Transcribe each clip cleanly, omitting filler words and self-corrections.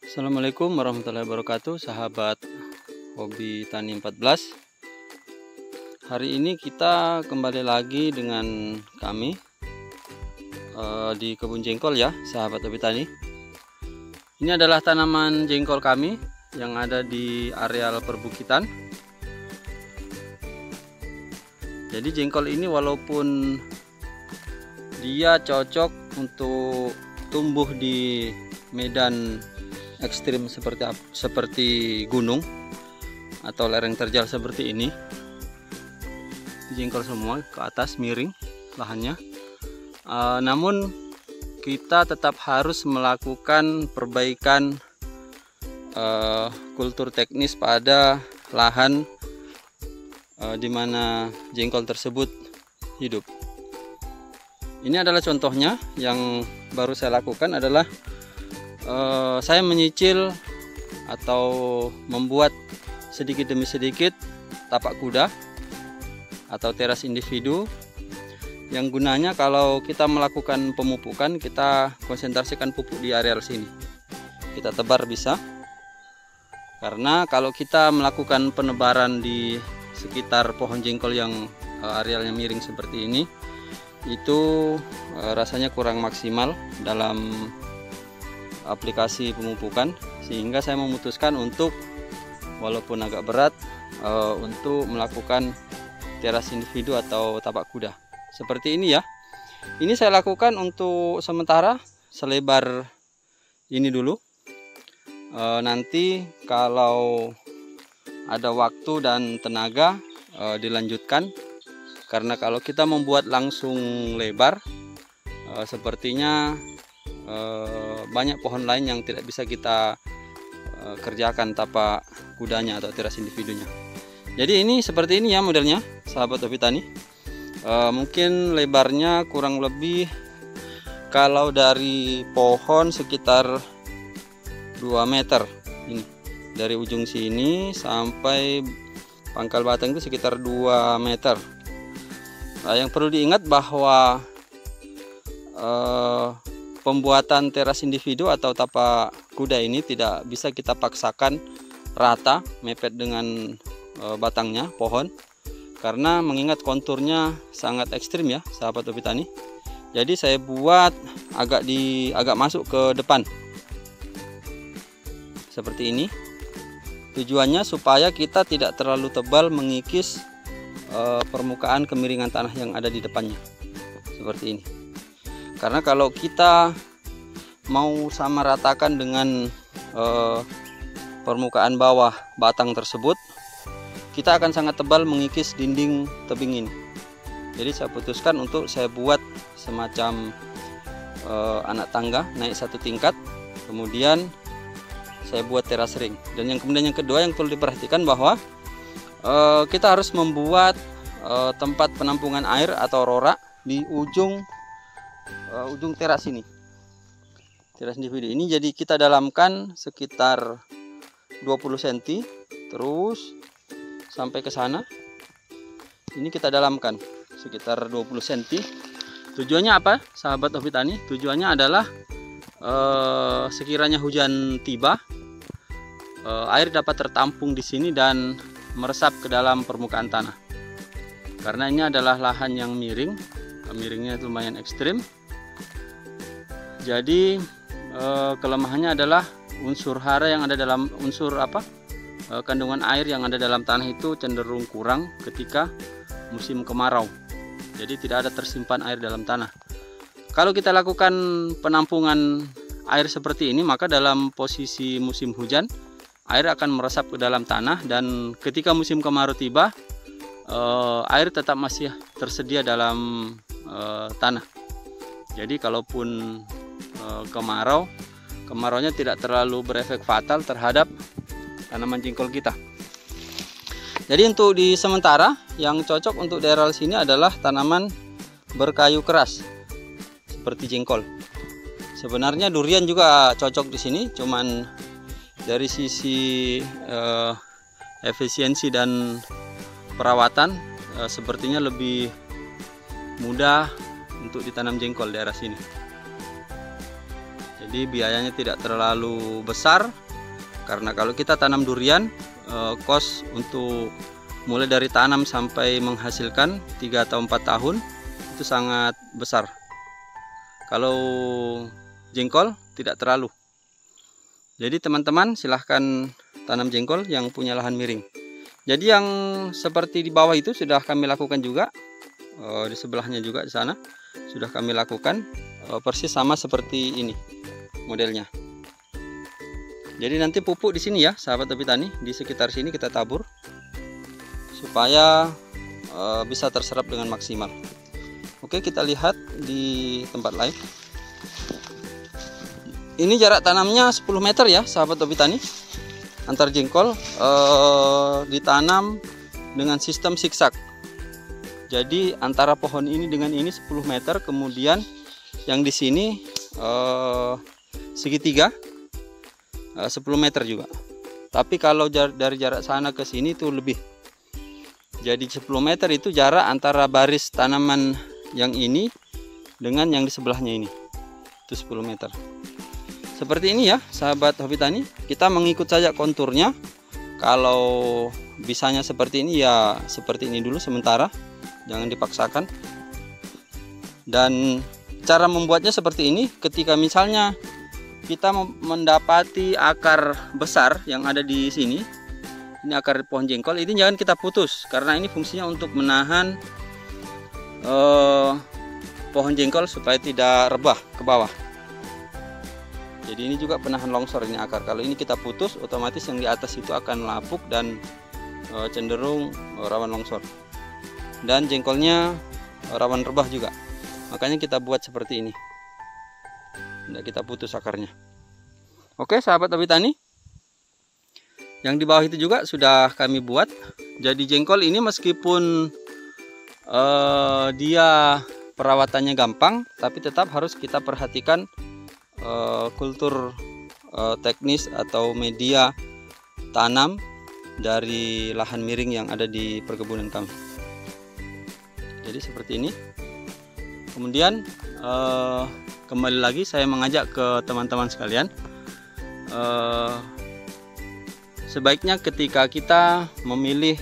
Assalamualaikum warahmatullahi wabarakatuh, sahabat hobi tani 14. Hari ini kita kembali lagi dengan kami di kebun jengkol ya, sahabat hobi tani. Ini adalah tanaman jengkol kami yang ada di areal perbukitan. Jadi jengkol ini walaupun dia cocok untuk tumbuh di medan ekstrim seperti gunung atau lereng terjal seperti ini, jengkol semua ke atas miring lahannya. Namun kita tetap harus melakukan perbaikan kultur teknis pada lahan di mana jengkol tersebut hidup. Ini adalah contohnya yang baru saya lakukan adalah saya menyicil atau membuat sedikit demi sedikit tapak kuda atau teras individu, yang gunanya kalau kita melakukan pemupukan, kita konsentrasikan pupuk di areal sini, kita tebar bisa. Karena kalau kita melakukan penebaran di sekitar pohon jengkol yang arealnya miring seperti ini, itu rasanya kurang maksimal dalam aplikasi pemupukan, sehingga saya memutuskan untuk walaupun agak berat untuk melakukan teras individu atau tapak kuda seperti ini ya. Ini saya lakukan untuk sementara selebar ini dulu. Nanti kalau ada waktu dan tenaga dilanjutkan, karena kalau kita membuat langsung lebar sepertinya banyak pohon lain yang tidak bisa kita kerjakan tapak kudanya atau teras individunya. Jadi ini seperti ini ya modelnya, sahabat hobi tani. Mungkin lebarnya kurang lebih kalau dari pohon sekitar 2 meter ini, dari ujung sini sampai pangkal batang itu sekitar 2 meter. Nah, yang perlu diingat bahwa pembuatan teras individu atau tapak kuda ini tidak bisa kita paksakan rata mepet dengan batangnya pohon, karena mengingat konturnya sangat ekstrim ya, sahabat hobi tani. Jadi saya buat agak masuk ke depan seperti ini. Tujuannya supaya kita tidak terlalu tebal mengikis permukaan kemiringan tanah yang ada di depannya seperti ini. Karena kalau kita mau sama ratakan dengan permukaan bawah batang tersebut, kita akan sangat tebal mengikis dinding tebing ini. Jadi saya putuskan untuk saya buat semacam anak tangga naik 1 tingkat, kemudian saya buat teras ring. Dan yang kemudian yang kedua yang perlu diperhatikan bahwa kita harus membuat tempat penampungan air atau rora di ujung teras ini, teras individu ini. Jadi kita dalamkan sekitar 20 cm terus sampai ke sana. Ini kita dalamkan sekitar 20 cm. Tujuannya apa, sahabat hobi tani? Tujuannya adalah sekiranya hujan tiba, air dapat tertampung di sini dan meresap ke dalam permukaan tanah. Karena ini adalah lahan yang miring, miringnya lumayan ekstrim. Jadi kelemahannya adalah unsur hara yang ada dalam kandungan air yang ada dalam tanah itu cenderung kurang ketika musim kemarau. Jadi tidak ada tersimpan air dalam tanah. Kalau kita lakukan penampungan air seperti ini, maka dalam posisi musim hujan air akan meresap ke dalam tanah, dan ketika musim kemarau tiba air tetap masih tersedia dalam tanah. Jadi kalaupun kemaraunya tidak terlalu berefek fatal terhadap tanaman jengkol kita. Jadi untuk di sementara yang cocok untuk daerah sini adalah tanaman berkayu keras seperti jengkol. Sebenarnya durian juga cocok di sini, cuman dari sisi efisiensi dan perawatan sepertinya lebih mudah untuk ditanam jengkol daerah sini. Jadi biayanya tidak terlalu besar, karena kalau kita tanam durian, kos untuk mulai dari tanam sampai menghasilkan 3 atau 4 tahun itu sangat besar. Kalau jengkol tidak terlalu. Jadi teman-teman silahkan tanam jengkol yang punya lahan miring. Jadi yang seperti di bawah itu sudah kami lakukan juga, di sebelahnya juga di sana sudah kami lakukan, persis sama seperti ini modelnya. Jadi nanti pupuk di sini ya, sahabat hobi tani, di sekitar sini kita tabur supaya bisa terserap dengan maksimal. Oke, kita lihat di tempat lain. Ini jarak tanamnya 10 meter ya, sahabat hobi tani. Antar jengkol ditanam dengan sistem zigzag. Jadi antara pohon ini dengan ini 10 meter, kemudian yang di sini segitiga 10 meter juga. Tapi kalau dari jarak sana ke sini itu lebih. Jadi 10 meter itu jarak antara baris tanaman yang ini dengan yang di sebelahnya ini. Itu 10 meter. Seperti ini ya, sahabat hobi tani. Kita mengikut saja konturnya. Kalau bisanya seperti ini ya seperti ini dulu sementara, jangan dipaksakan. Dan cara membuatnya seperti ini. Ketika misalnya kita mendapati akar besar yang ada di sini, ini akar pohon jengkol, ini jangan kita putus, karena ini fungsinya untuk menahan pohon jengkol supaya tidak rebah ke bawah. Jadi ini juga penahan longsor ini akar. Kalau ini kita putus, otomatis yang di atas itu akan lapuk dan cenderung rawan longsor. Dan jengkolnya rawan rebah juga. Makanya kita buat seperti ini. Tidak kita putus akarnya. Oke, sahabat hobi tani. Yang di bawah itu juga sudah kami buat. Jadi jengkol ini meskipun dia perawatannya gampang, tapi tetap harus kita perhatikan kultur teknis atau media tanam dari lahan miring yang ada di perkebunan kami. Jadi seperti ini. Kemudian kembali lagi saya mengajak ke teman-teman sekalian, sebaiknya ketika kita memilih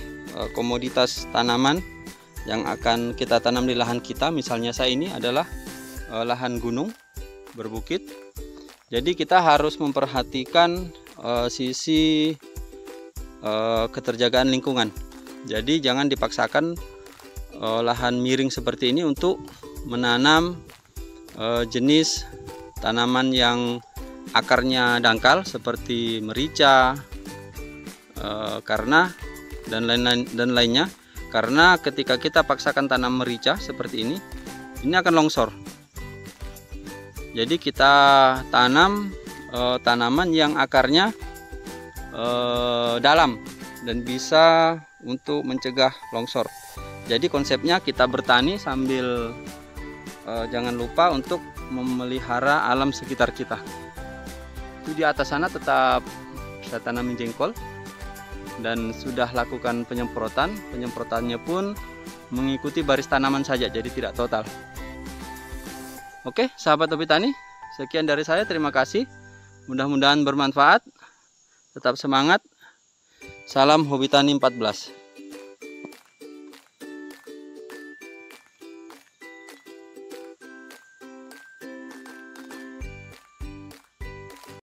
komoditas tanaman yang akan kita tanam di lahan kita, misalnya saya ini adalah lahan gunung berbukit. Jadi kita harus memperhatikan sisi keterjagaan lingkungan. Jadi jangan dipaksakan lahan miring seperti ini untuk menanam jenis tanaman yang akarnya dangkal seperti merica, karena dan lainnya. Karena ketika kita paksakan tanam merica seperti ini akan longsor. Jadi kita tanam tanaman yang akarnya dalam dan bisa untuk mencegah longsor. Jadi konsepnya kita bertani sambil jangan lupa untuk memelihara alam sekitar kita. Itu di atas sana tetap saya tanami jengkol dan sudah lakukan penyemprotan. Penyemprotannya pun mengikuti baris tanaman saja, jadi tidak total. Oke, sahabat hobi tani, sekian dari saya. Terima kasih. Mudah-mudahan bermanfaat. Tetap semangat. Salam hobi tani 14.